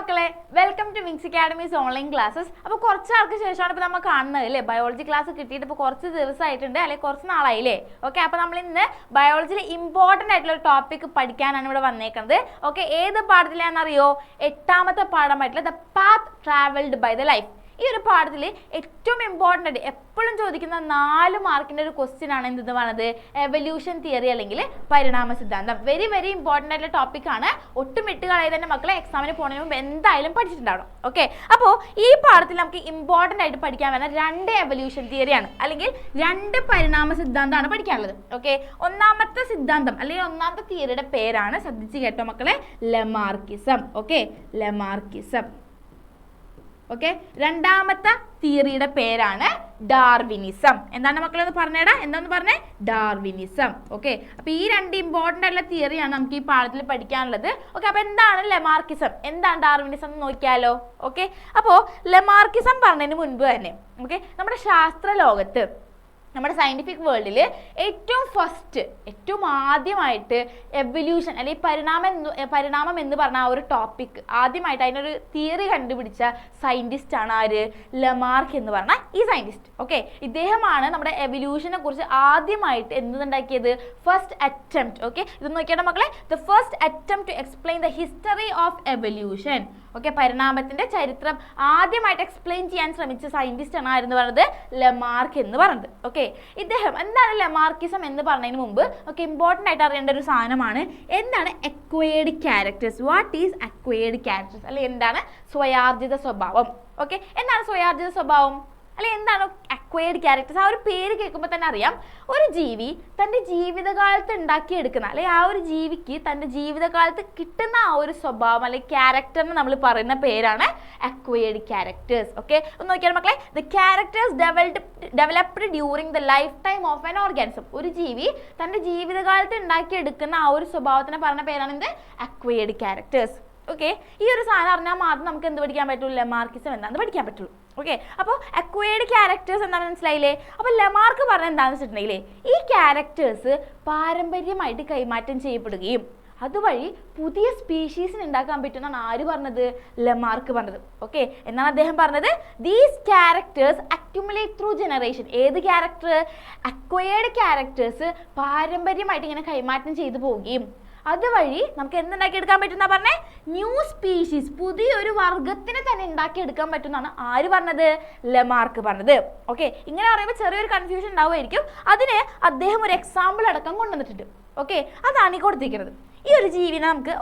മക്കളെ, welcome to Wings academy's online classes. അപ്പോൾ കുറച്ച് ആൾക്ക് ശേഷമാണ് ഇപ്പോൾ നമ്മൾ കാണുന്നത് അല്ലേ, ബയോളജി ക്ലാസ് കിട്ടിയിട്ട് ഇപ്പോൾ കുറച്ച് ദിവസമായിട്ടുണ്ട് അല്ലെങ്കിൽ കുറച്ച് നാളായില്ലേ. ഓക്കെ, അപ്പോൾ നമ്മൾ ഇന്ന് ബയോളജിയിൽ ഇമ്പോർട്ടൻ്റ് ആയിട്ടുള്ള ഒരു ടോപ്പിക് പഠിക്കാനാണ് ഇവിടെ വന്നേക്കുന്നത്. ഓക്കെ, ഏത് പാഠത്തിലാണെന്നറിയോ? 8ാമത്തെ പാഠമായിട്ടുള്ള the path travelled by the life. ഈ ഒരു പാഠത്തിൽ ഏറ്റവും ഇമ്പോർട്ടൻ്റ് ആയിട്ട് എപ്പോഴും ചോദിക്കുന്ന 4 മാർക്കിൻ്റെ ഒരു ക്വസ്റ്റ്യൻ ആണ് എന്തെന്ന് പറയുന്നത്, എവല്യൂഷൻ തിയറി അല്ലെങ്കിൽ പരിണാമ സിദ്ധാന്തം. വെരി വെരി ഇമ്പോർട്ടൻ്റ് ആയിട്ടുള്ള ടോപ്പിക്കാണ്. ഒട്ടും വിട്ടുകളായി തന്നെ മക്കളെ എക്സാമിന് പോകുന്നതിന് മുമ്പ് എന്തായാലും പഠിച്ചിട്ടുണ്ടാവണം. ഓക്കെ, അപ്പോൾ ഈ പാഠത്തിൽ നമുക്ക് ഇമ്പോർട്ടൻ്റ് ആയിട്ട് പഠിക്കാൻ വരുന്ന 2 എവല്യൂഷൻ തിയറിയാണ് അല്ലെങ്കിൽ 2 പരിണാമ സിദ്ധാന്തമാണ് പഠിക്കാനുള്ളത്. ഓക്കെ, ഒന്നാമത്തെ സിദ്ധാന്തം അല്ലെങ്കിൽ ഒന്നാമത്തെ തിയറിയുടെ പേരാണ്, ശ്രദ്ധിച്ച് കേട്ടോ മക്കളെ, ലെമാർക്കിസം. ഓക്കെ, ലെമാർക്കിസം. ഓക്കെ, രണ്ടാമത്തെ തിയറിയുടെ പേരാണ് ഡാർവിനിസം. എന്താണ് മക്കളെ ഒന്ന് പറഞ്ഞേടാ, എന്താന്ന് പറഞ്ഞേ? ഡാർവിനിസം. ഓക്കെ, അപ്പോൾ ഈ 2 ഇമ്പോർട്ടൻ്റ് ആയിട്ടുള്ള തിയറിയാണ് നമുക്ക് ഈ പാഠത്തിൽ പഠിക്കാനുള്ളത്. ഓക്കെ, അപ്പോൾ എന്താണ് ലെമാർക്കിസം, എന്താണ് ഡാർവിനിസം എന്ന് നോക്കിയാലോ. ഓക്കെ, അപ്പോൾ ലെമാർക്കിസം പറഞ്ഞതിന് മുൻപ് തന്നെ നമ്മുടെ ശാസ്ത്ര ലോകത്ത്, നമ്മുടെ സയൻറ്റിഫിക് വേൾഡിൽ ഏറ്റവും ആദ്യമായിട്ട് എവല്യൂഷൻ അല്ലെങ്കിൽ പരിണാമം എന്ന് പറഞ്ഞ ആ ഒരു ടോപ്പിക് ആദ്യമായിട്ട് അതിനൊരു തിയറി കണ്ടുപിടിച്ച സയൻറ്റിസ്റ്റ് ആണ് ആര്? ലെമാർക്ക് എന്ന് പറഞ്ഞ ഈ സയൻറ്റിസ്റ്റ്. ഓക്കെ, ഇദ്ദേഹമാണ് നമ്മുടെ എവല്യൂഷനെ കുറിച്ച് ആദ്യമായിട്ട് എന്തുണ്ടാക്കിയത്? First attempt. ഓക്കെ, ഇത് നോക്കിയാൽ മക്കളെ, the first attempt to explain the history of evolution. Okay, പരിണാമത്തിന്റെ ചരിത്രം ആദ്യമായിട്ട് എക്സ്പ്ലെയിൻ ചെയ്യാൻ ശ്രമിച്ച സയൻറ്റിസ്റ്റ് ആണ് ആരെന്ന് പറയുന്നത്? ലെമാർക്ക് എന്ന് പറയുന്നത്. ഓക്കെ, ഇദ്ദേഹം എന്താണ് ലെമാർക്കിസം എന്ന് പറഞ്ഞതിന് മുമ്പ് ഇമ്പോർട്ടൻ്റ് ആയിട്ട് അറിയേണ്ട ഒരു സാധനമാണ് എന്താണ് acquired characters. What is acquired characters അല്ലെങ്കിൽ എന്താണ് സ്വയാർജിത സ്വഭാവം? ഓക്കെ, എന്താണ് സ്വയാർജിത സ്വഭാവം അല്ലെ എന്താണ് അക്വയർഡ് ക്യാരക്ടേഴ്സ്? ആ ഒരു പേര് കേൾക്കുമ്പോൾ തന്നെ അറിയാം, ഒരു ജീവി തൻ്റെ ജീവിതകാലത്ത് ഉണ്ടാക്കിയെടുക്കുന്ന അല്ലെങ്കിൽ ആ ഒരു ജീവിക്ക് തൻ്റെ ജീവിതകാലത്ത് കിട്ടുന്ന ആ ഒരു സ്വഭാവം അല്ലെങ്കിൽ ക്യാരക്ടറിന് നമ്മൾ പറയുന്ന പേരാണ് അക്വയർഡ് ക്യാരക്ടേഴ്സ്. ഓക്കെ, ഒന്ന് നോക്കിയാൽ മക്കളെ, the characters developed during the life time of an organism. ഒരു ജീവി തൻ്റെ ജീവിതകാലത്ത് ഉണ്ടാക്കിയെടുക്കുന്ന ആ ഒരു സ്വഭാവത്തിന് പറയുന്ന പേരാണ് എന്ത്? Acquired characters. ഓക്കെ, ഈ ഒരു സാധനം അറിഞ്ഞാൽ മാത്രം നമുക്ക് എന്ത് പഠിക്കാൻ പറ്റുള്ളൂ? ലെമാർക്കിസം എന്താണെന്ന് പഠിക്കാൻ പറ്റുള്ളൂ. ഓക്കെ, അപ്പോൾ അക്വയർഡ് ക്യാരക്ടേഴ്സ് എന്താ മനസ്സിലായില്ലേ? അപ്പോൾ ലെമാർക്ക് പറഞ്ഞത് എന്താണെന്ന് വെച്ചിട്ടുണ്ടെങ്കിലേ, ഈ ക്യാരക്ടേഴ്സ് പാരമ്പര്യമായിട്ട് കൈമാറ്റം ചെയ്യപ്പെടുകയും അതുവഴി പുതിയ സ്പീഷീസിന് ഉണ്ടാക്കാൻ പറ്റുമെന്നാണ് ആര് പറഞ്ഞത്? ലെമാർക്ക് പറഞ്ഞത്. ഓക്കെ, എന്നാണ് അദ്ദേഹം പറഞ്ഞത്, these characters accumulate through generation. ഏത് ക്യാരക്ടർ? അക്വയർഡ് ക്യാരക്ടേഴ്സ് പാരമ്പര്യമായിട്ട് ഇങ്ങനെ കൈമാറ്റം ചെയ്തു പോവുകയും അതുവഴി നമുക്ക് എന്തുണ്ടാക്കിയെടുക്കാൻ പറ്റുന്ന പറഞ്ഞേ? ന്യൂ സ്പീഷീസ്, പുതിയൊരു വർഗത്തിനെ തന്നെ ഉണ്ടാക്കിയെടുക്കാൻ പറ്റുമെന്നാണ് ആര് പറഞ്ഞത്? ലെമാർക്ക് പറഞ്ഞത്. ഓക്കെ, ഇങ്ങനെ പറയുമ്പോൾ ചെറിയൊരു കൺഫ്യൂഷൻ ഉണ്ടാവുമായിരിക്കും. അതിന് അദ്ദേഹം ഒരു എക്സാമ്പിൾ അടക്കം കൊണ്ടുവന്നിട്ടുണ്ട്. ഓക്കെ, അതാണ് ഈ കൊടുത്തിരിക്കുന്നത്. ഈ ഒരു ജീവിനെ നമുക്ക്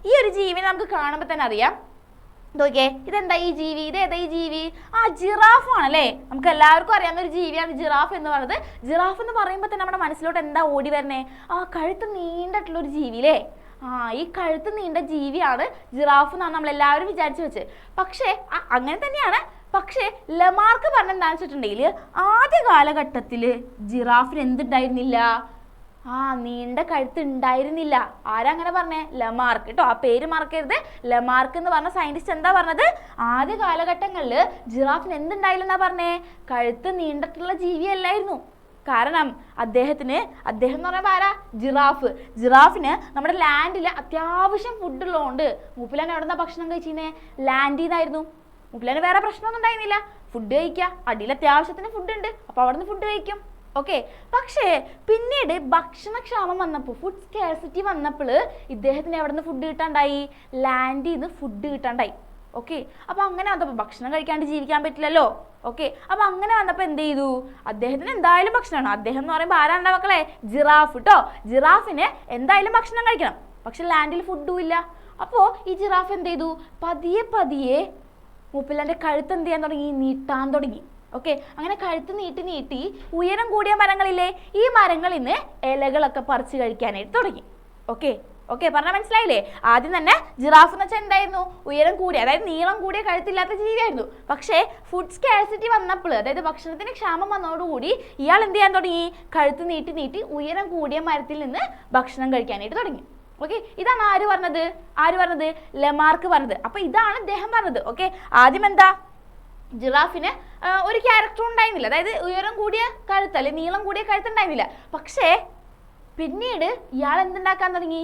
ഈ ഒരു ജീവിനെ നമുക്ക് കാണുമ്പോൾ തന്നെ അറിയാം. നോക്കിയേ, ഇതെന്താ ഈ ജീവി? ഇതേതാ ഈ ജീവി? ആ, ജിറാഫ് ആണല്ലേ. നമുക്ക് എല്ലാവർക്കും അറിയാവുന്ന ഒരു ജീവിയാണ് ജിറാഫ് എന്ന് പറയുന്നത്. ജിറാഫ് എന്ന് പറയുമ്പോൾ തന്നെ നമ്മുടെ മനസ്സിലോട്ട് എന്താ ഓടി വരണേ? ആ, കഴുത്ത് നീണ്ടിട്ടുള്ള ഒരു ജീവിയില്ലേ. ആ, ഈ കഴുത്ത് നീണ്ട ജീവിയാണ് ജിറാഫ് എന്നാണ് നമ്മൾ എല്ലാവരും വിചാരിച്ചു വെച്ചത്. പക്ഷേ അങ്ങനെ തന്നെയാണ്. പക്ഷേ ലെമാർക്ക് പറഞ്ഞെന്താണെന്ന് വെച്ചിട്ടുണ്ടെങ്കിൽ, ആദ്യ കാലഘട്ടത്തിൽ ജിറാഫിന് എന്തുണ്ടായിരുന്നില്ല? ആ, നീണ്ട കഴുത്ത് ഉണ്ടായിരുന്നില്ല. ആരാ അങ്ങനെ പറഞ്ഞേ? ലെമാർക്ക് കേട്ടോ. ആ പേര് മറക്കരുത്. ലെമാർക്ക് എന്ന് പറഞ്ഞ സയൻറ്റിസ്റ്റ് എന്താ പറഞ്ഞത്? ആദ്യ കാലഘട്ടങ്ങളിൽ ജിറാഫിന് എന്തുണ്ടായില്ലെന്നാ പറഞ്ഞേ? കഴുത്ത് നീണ്ടിട്ടുള്ള ജീവിയല്ലായിരുന്നു. കാരണം അദ്ദേഹം എന്ന് പറയുമ്പോൾ ആരാ? ജിറാഫിന് നമ്മുടെ ലാൻഡിൽ അത്യാവശ്യം ഫുഡ് ഉള്ളതുകൊണ്ട് മൂപ്പിലാൻ എവിടെ നിന്നാ ഭക്ഷണം കഴിച്ചിരുന്നേ? ലാൻഡിൽ നിന്നായിരുന്നു. മൂപ്പിലാന് വേറെ പ്രശ്നമൊന്നും ഉണ്ടായിരുന്നില്ല. ഫുഡ് കഴിക്കുക, അടിയിൽ അത്യാവശ്യത്തിന് ഫുഡ് ഉണ്ട്, അപ്പോൾ അവിടെ നിന്ന് ഫുഡ് കഴിക്കും. ഓക്കെ, പക്ഷേ പിന്നീട് ഭക്ഷണക്ഷാമം വന്നപ്പോൾ, ഫുഡ് സ്കേഴ്സിറ്റി വന്നപ്പോൾ ഇദ്ദേഹത്തിന് എവിടെ നിന്ന് ഫുഡ് കിട്ടാണ്ടായി? ലാൻഡിൽ നിന്ന് ഫുഡ് കിട്ടാണ്ടായി. ഓക്കെ, അപ്പോൾ അങ്ങനെ വന്നപ്പോൾ ഭക്ഷണം കഴിക്കാണ്ട് ജീവിക്കാൻ പറ്റില്ലല്ലോ. ഓക്കെ, അപ്പോൾ അങ്ങനെ വന്നപ്പോൾ എന്ത് ചെയ്തു? അദ്ദേഹത്തിന് എന്തായാലും ഭക്ഷണമാണ്. അദ്ദേഹം എന്ന് പറയുമ്പോൾ ആരാണ്ടാ മക്കളെ? ജിറാഫ് കേട്ടോ. ജിറാഫിന് എന്തായാലും ഭക്ഷണം കഴിക്കണം, പക്ഷെ ലാൻഡിൽ ഫുഡും ഇല്ല. അപ്പോൾ ഈ ജിറാഫ് എന്ത് ചെയ്തു? പതിയെ മൂപ്പിലാൻ്റെ കഴുത്ത് എന്ത് ചെയ്യാൻ തുടങ്ങി? നീട്ടാൻ തുടങ്ങി. ഓക്കെ, അങ്ങനെ കഴുത്ത് നീട്ടി ഉയരം കൂടിയ മരങ്ങളില്ലേ, ഈ മരങ്ങളിൽ നിന്ന് ഇലകളൊക്കെ പറിച്ച് കഴിക്കാനായിട്ട് തുടങ്ങി. ഓക്കെ, പറഞ്ഞാൽ മനസ്സിലായില്ലേ? ആദ്യം തന്നെ ജിറാഫ് എന്ന് വെച്ചാൽ എന്തായിരുന്നു? ഉയരം കൂടിയ, അതായത് നീളം കൂടിയ കഴുത്തില്ലാത്ത ജീവിയായിരുന്നു. പക്ഷേ ഫുഡ് സ്കാർസിറ്റി വന്നപ്പോൾ, അതായത് ഭക്ഷണത്തിന് ക്ഷാമം വന്നതോടുകൂടി ഇയാൾ എന്ത് ചെയ്യാൻ തുടങ്ങി? കഴുത്ത് നീട്ടി ഉയരം കൂടിയ മരത്തിൽ നിന്ന് ഭക്ഷണം കഴിക്കാനായിട്ട് തുടങ്ങി. ഓക്കെ, ഇതാണ് ആര് പറഞ്ഞത്? ലെമാർക്ക് പറഞ്ഞത്. അപ്പോൾ ഇതാണ് അദ്ദേഹം പറഞ്ഞത്. ഓക്കെ, ആദ്യം എന്താ? ജിറാഫിന് ഒരു ക്യാരക്ടർ ഉണ്ടായിരുന്നില്ല, അതായത് ഉയരം കൂടിയ കഴുത്ത് അല്ലെങ്കിൽ നീളം കൂടിയ കഴുത്ത് ഉണ്ടായിരുന്നില്ല. പക്ഷേ പിന്നീട് ഇയാൾ എന്തുണ്ടാക്കാൻ തുടങ്ങി,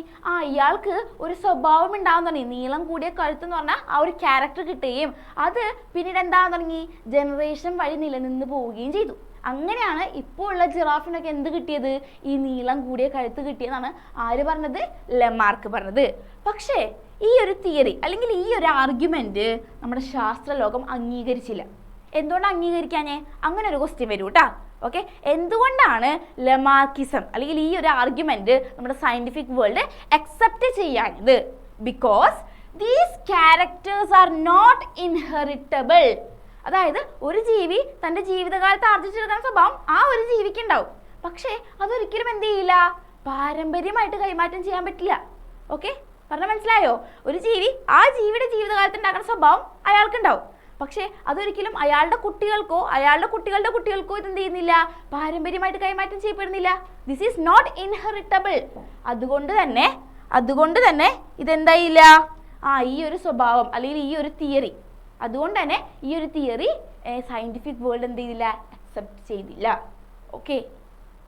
ഇയാൾക്ക് ഒരു സ്വഭാവം ഉണ്ടാകാൻ തുടങ്ങി. നീളം കൂടിയ കഴുത്ത് എന്ന് പറഞ്ഞാൽ ആ ഒരു ക്യാരക്ടർ കിട്ടുകയും അത് പിന്നീട് എന്താകാൻ തുടങ്ങി, ജനറേഷൻ വഴി നിലനിന്ന് പോവുകയും ചെയ്തു. അങ്ങനെയാണ് ഇപ്പോൾ ഉള്ള ജിറാഫിനൊക്കെ എന്ത് കിട്ടിയത്, ഈ നീളം കൂടിയ കഴുത്ത് കിട്ടിയതാണ് ആര് പറഞ്ഞത്, ലെമാർക്ക് പറഞ്ഞത്. പക്ഷേ ഈ ഒരു തിയറി അല്ലെങ്കിൽ ഈ ഒരു ആർഗ്യുമെന്റ് നമ്മുടെ ശാസ്ത്രലോകം അംഗീകരിച്ചില്ല. എന്തുകൊണ്ട് അംഗീകരിക്കാഞ്ഞേ, അങ്ങനെ ഒരു ക്വസ്റ്റ്യൻ വരൂ കേട്ടോ. ഓക്കെ, എന്തുകൊണ്ടാണ് ലെമാർക്കിസം അല്ലെങ്കിൽ ഈ ഒരു ആർഗ്യുമെന്റ് നമ്മുടെ സയന്റിഫിക് വേൾഡ് അക്സെപ്റ്റ് ചെയ്യാഞ്ഞത്? Because these characters are not inheritable. അതായത് ഒരു ജീവി തൻ്റെ ജീവിതകാലത്ത് ആർജിച്ചെടുക്കുന്ന സ്വഭാവം ആ ഒരു ജീവിക്ക് ഉണ്ടാവും. പക്ഷേ അതൊരിക്കലും എന്ത് ചെയ്യില്ല, പാരമ്പര്യമായിട്ട് കൈമാറ്റം ചെയ്യാൻ പറ്റില്ല. ഓക്കെ, പറഞ്ഞാൽ മനസ്സിലായോ? ഒരു ജീവി ആ ജീവിയുടെ ജീവിതകാലത്ത് ഉണ്ടാക്കുന്ന സ്വഭാവം അയാൾക്കുണ്ടാവും. പക്ഷേ അതൊരിക്കലും അയാളുടെ കുട്ടികൾക്കോ അയാളുടെ കുട്ടികളുടെ കുട്ടികൾക്കോ ഇതെന്ത് ചെയ്യുന്നില്ല, പാരമ്പര്യമായിട്ട് കൈമാറ്റം ചെയ്യപ്പെടുന്നില്ല. This is not inheritable. അതുകൊണ്ട് തന്നെ ഇതെന്തായില്ല, ഈ ഒരു സ്വഭാവം അല്ലെങ്കിൽ ഈ ഒരു തിയറി, അതുകൊണ്ട് തന്നെ ഈ ഒരു തിയറി സയന്റിഫിക് വേൾഡ് എന്ത് ചെയ്തില്ല, അക്സെപ്റ്റ് ചെയ്തില്ല.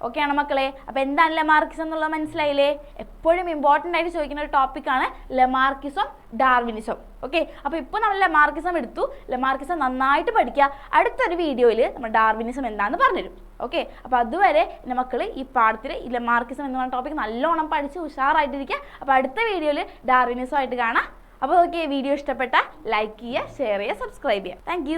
ഓക്കെ ആണോ മക്കളെ? അപ്പോൾ എന്താണ് ലെമാർക്കിസം എന്നുള്ളത് മനസ്സിലായില്ലേ? എപ്പോഴും ഇമ്പോർട്ടൻ്റ് ആയിട്ട് ചോദിക്കുന്ന ഒരു ടോപ്പിക്കാണ് ലെമാർക്കിസം, ഡാർവിനിസം. ഓക്കെ, അപ്പോൾ ഇപ്പോൾ നമ്മൾ ലെമാർക്കിസം എടുത്തു. ലെമാർക്കിസം നന്നായിട്ട് പഠിക്കുക. അടുത്തൊരു വീഡിയോയിൽ നമ്മൾ ഡാർവിനിസം എന്താണെന്ന് പറഞ്ഞുതരും. ഓക്കെ, അപ്പോൾ അതുവരെ എൻ്റെ മക്കൾ ഈ പാഠത്തിൽ ഈ ലെമാർക്കിസം എന്ന് പറഞ്ഞ ടോപ്പിക് നല്ലോണം പഠിച്ച് ഉഷാറായിട്ടിരിക്കുക. അപ്പോൾ അടുത്ത വീഡിയോയിൽ ഡാർവിനിസം ആയിട്ട് കാണാം. അപ്പോൾ ഓക്കെ, വീഡിയോ ഇഷ്ടപ്പെട്ടാൽ ലൈക്ക് ചെയ്യുക, ഷെയർ ചെയ്യുക, സബ്സ്ക്രൈബ് ചെയ്യുക. താങ്ക്